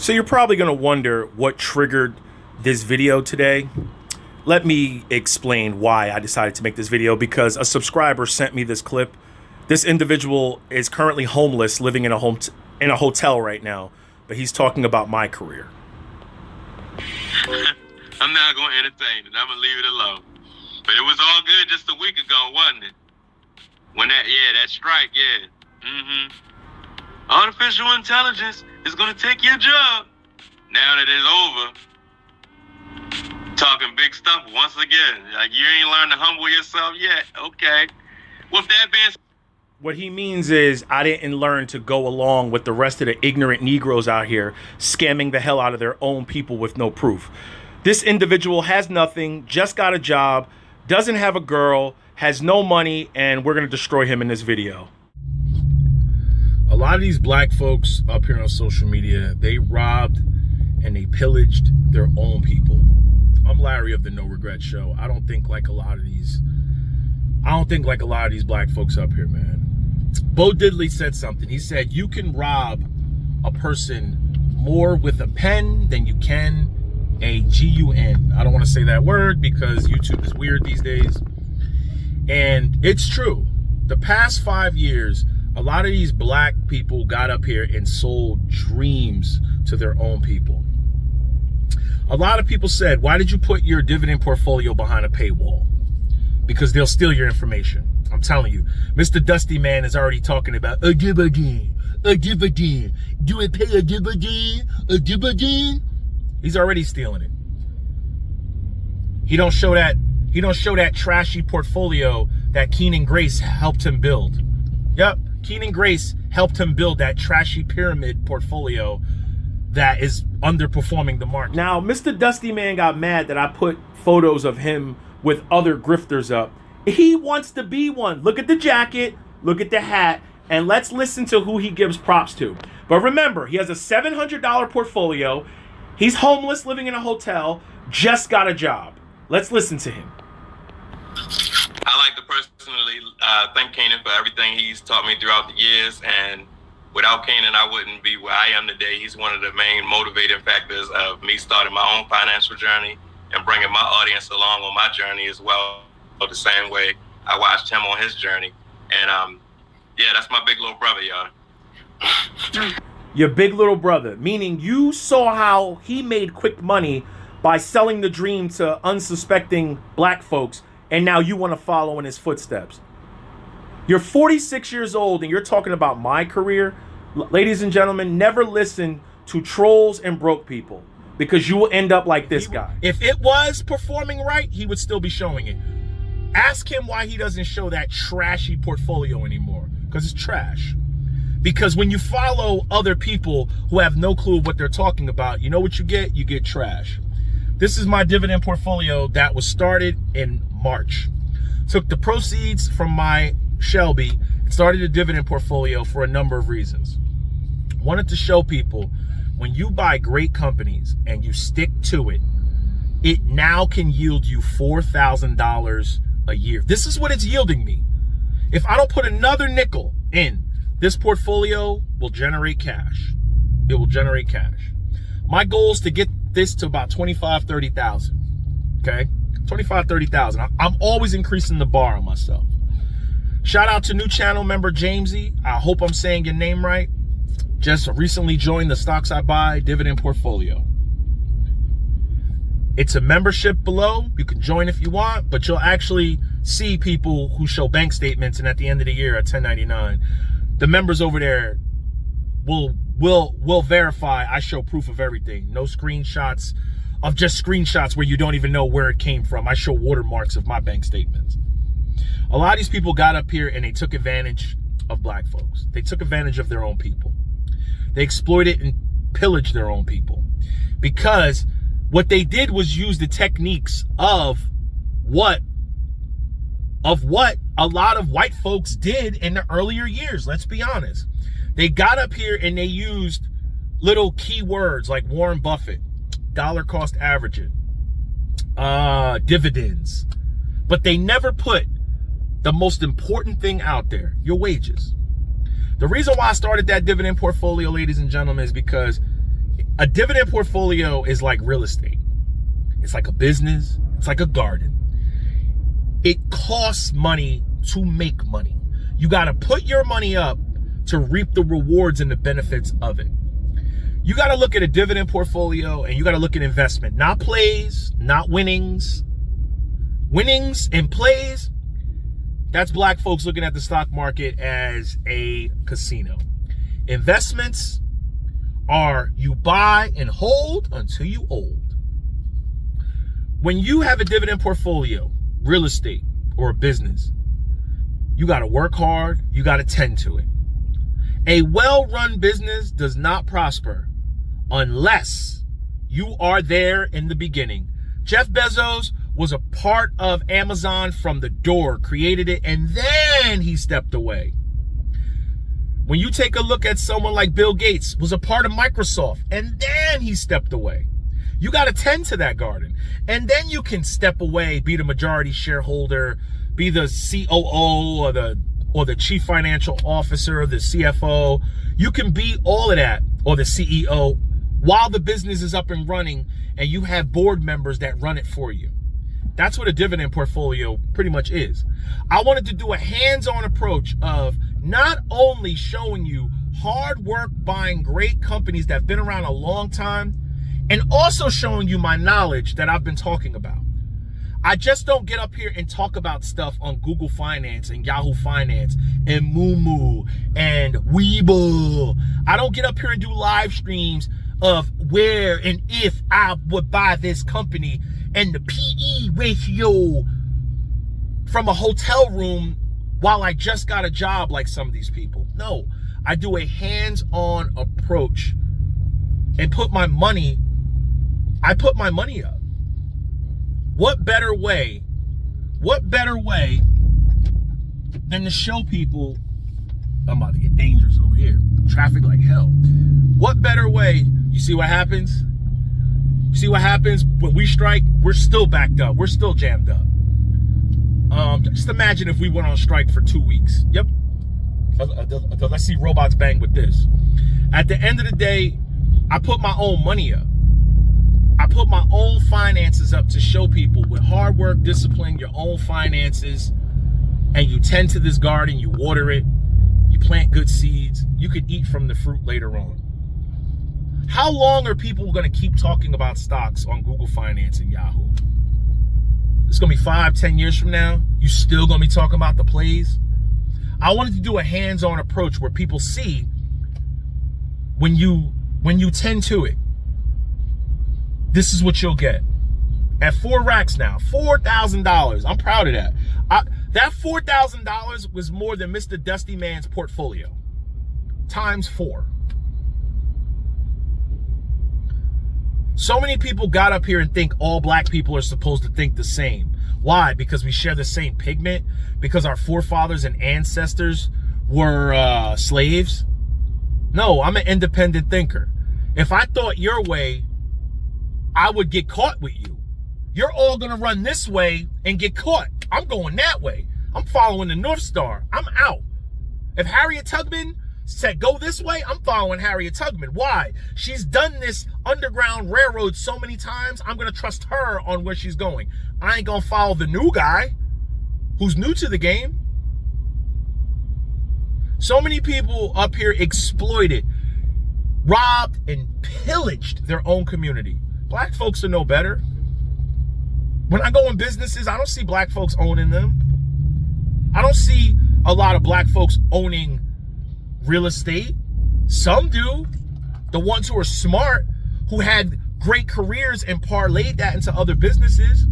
So you're probably going to wonder what triggered this video today. Let me explain why I decided to make this video, because a subscriber sent me this clip. This individual is currently homeless, living in a hotel right now, but he's talking about my career. I'm not going to entertain it. I'm going to leave it alone. But it was all good just a week ago, wasn't it? When that strike, Artificial intelligence is going to take your job. Now that it's over, talking big stuff once again. Like, you ain't learned to humble yourself yet. Okay. With that being said, what he means is I didn't learn to go along with the rest of the ignorant Negroes out here scamming the hell out of their own people with no proof. This individual has nothing, just got a job, doesn't have a girl, has no money, and we're going to destroy him in this video. A lot of these black folks up here on social media, they robbed and they pillaged their own people. I'm Larry of the No Regret Show. I don't think like a lot of these black folks up here, man. Bo Diddley said something. He said, you can rob a person more with a pen than you can a gun. I don't want to say that word because YouTube is weird these days. And it's true. The past 5 years, a lot of these black people got up here and sold dreams to their own people. A lot of people said, why did you put your dividend portfolio behind a paywall? Because they'll steal your information. I'm telling you, Mr. Dusty Man is already talking about a dividend. Do it pay a dividend? A dividend? He's already stealing it. He don't show that trashy portfolio that Keenan Grace helped him build. Yep, Keenan Grace helped him build that trashy pyramid portfolio that is underperforming the market. Now, Mr. Dusty Man got mad that I put photos of him with other grifters up. He wants to be one. Look at the jacket, look at the hat, and let's listen to who he gives props to. But remember, he has a $700 portfolio. He's homeless, living in a hotel, just got a job. Let's listen to him. I like to personally thank Keenan for everything he's taught me throughout the years. And without Keenan, I wouldn't be where I am today. He's one of the main motivating factors of me starting my own financial journey and bringing my audience along on my journey as well, the same way I watched him on his journey. And that's my big little brother, y'all. Your big little brother, meaning you saw how he made quick money by selling the dream to unsuspecting black folks, and now you want to follow in his footsteps. You're 46 years old and you're talking about my career. Ladies and gentlemen, never listen to trolls and broke people, because you will end up like this guy. If it was performing right, he would still be showing it. Ask him why he doesn't show that trashy portfolio anymore, because it's trash. Because when you follow other people who have no clue what they're talking about, you know what you get? You get trash. This is my dividend portfolio that was started in March. Took the proceeds from my Shelby and started a dividend portfolio for a number of reasons. Wanted to show people, when you buy great companies and you stick to it, it now can yield you $4,000 a year. This is what it's yielding me. If I don't put another nickel in, this portfolio will generate cash. It will generate cash. My goal is to get this to about 25, 30,000. Okay? 25, 30,000. I'm always increasing the bar on myself. Shout out to new channel member Jamesy. I hope I'm saying your name right. Just recently joined the Stocks I Buy dividend portfolio. It's a membership below. You can join if you want, but you'll actually see people who show bank statements, and at the end of the year at 1099, the members over there will verify I show proof of everything. No screenshots of just screenshots where you don't even know where it came from. I show watermarks of my bank statements. A lot of these people got up here and they took advantage of black folks. They took advantage of their own people. They exploited and pillaged their own people, because what they did was use the techniques of what a lot of white folks did in the earlier years. Let's be honest. They got up here and they used little keywords like Warren Buffett, dollar cost averaging, dividends, but they never put the most important thing out there, your wages. The reason why I started that dividend portfolio, ladies and gentlemen, is because A dividend portfolio is like real estate. It's like a business. It's like a garden. It costs money to make money. You got to put your money up to reap the rewards and the benefits of it. You got to look at a dividend portfolio and you got to look at investment, not plays, not winnings. Winnings and plays, that's black folks looking at the stock market as a casino. Investments are you buy and hold until you old. When you have a dividend portfolio, real estate or a business, you got to work hard, you got to tend to it. A well-run business does not prosper unless you are there in the beginning. Jeff Bezos was a part of Amazon from the door, created it, and then he stepped away. When you take a look at someone like Bill Gates, was a part of Microsoft, and then he stepped away. You got to tend to that garden, and then you can step away, be the majority shareholder, be the COO or the chief financial officer, or the CFO. You can be all of that, or the CEO, while the business is up and running, and you have board members that run it for you. That's what a dividend portfolio pretty much is. I wanted to do a hands-on approach of not only showing you hard work buying great companies that have been around a long time, and also showing you my knowledge that I've been talking about. I just don't get up here and talk about stuff on Google Finance and Yahoo Finance and Moomoo and Webull. I don't get up here and do live streams of where and if I would buy this company and the PE ratio from a hotel room while I just got a job like some of these people. No, I do a hands-on approach and put my money up. What better way than to show people, I'm about to get dangerous over here, traffic like hell. What better way, you see what happens? You see what happens when we strike? We're still backed up. We're still jammed up. Just imagine if we went on strike for 2 weeks. Yep. Let's see robots bang with this. At the end of the day, I put my own money up. I put my own finances up to show people with hard work, discipline, your own finances, and you tend to this garden, you water it, you plant good seeds, you could eat from the fruit later on. How long are people going to keep talking about stocks on Google Finance and Yahoo? It's going to be 5-10 years from now. You still going to be talking about the plays? I wanted to do a hands-on approach where people see when you tend to it. This is what you'll get. At 4 racks now, $4,000. I'm proud of that. That $4,000 was more than Mr. Dusty Man's portfolio. Times 4. So many people got up here and think all black people are supposed to think the same. Why? Because we share the same pigment? Because our forefathers and ancestors were slaves? No, I'm an independent thinker. If I thought your way, I would get caught with you. You're all going to run this way and get caught. I'm going that way. I'm following the North Star. I'm out. If Harriet Tubman said go this way, I'm following Harriet Tubman. Why? She's done this Underground Railroad so many times, I'm going to trust her on where she's going. I ain't going to follow the new guy who's new to the game. So many people up here exploited, robbed, and pillaged their own community. Black folks are no better. When I go in businesses, I don't see black folks owning them. I don't see a lot of black folks owning real estate. Some do. The ones who are smart, who had great careers and parlayed that into other businesses.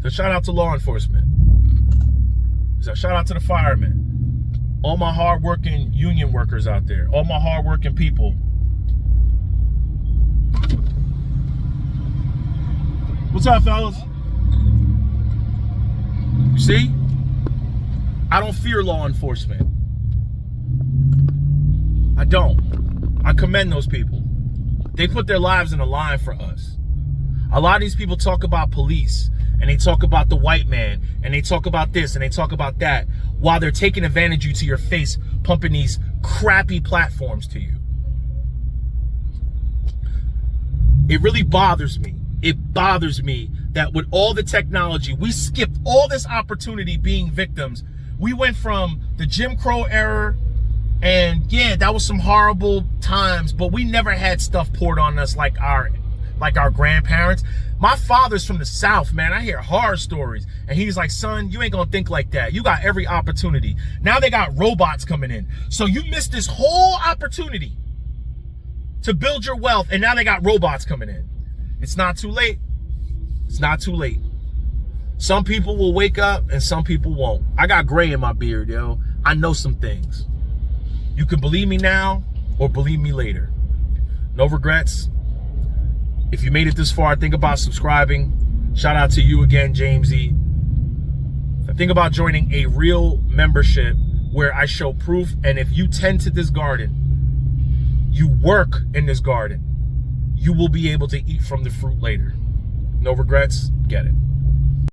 So shout out to law enforcement. So shout out to the firemen. All my hardworking union workers out there. All my hardworking people. What's up, fellas? You see? I don't fear law enforcement. I don't. I commend those people. They put their lives in the line for us. A lot of these people talk about police, and they talk about the white man, and they talk about this, and they talk about that, while they're taking advantage of you to your face, pumping these crappy platforms to you. It really bothers me. It bothers me that with all the technology, we skipped all this opportunity being victims. We went from the Jim Crow era, and yeah, that was some horrible times, but we never had stuff poured on us like our grandparents. My father's from the South, man. I hear horror stories, and he's like, son, you ain't gonna think like that. You got every opportunity. Now they got robots coming in. So you missed this whole opportunity to build your wealth, and now they got robots coming in. It's not too late. It's not too late. Some people will wake up and some people won't. I got gray in my beard, yo. I know some things. You can believe me now or believe me later. No regrets. If you made it this far, think about subscribing. Shout out to you again, Jamesy. Think about joining a real membership where I show proof, and if you tend to this garden, you work in this garden, you will be able to eat from the fruit later. No regrets, get it.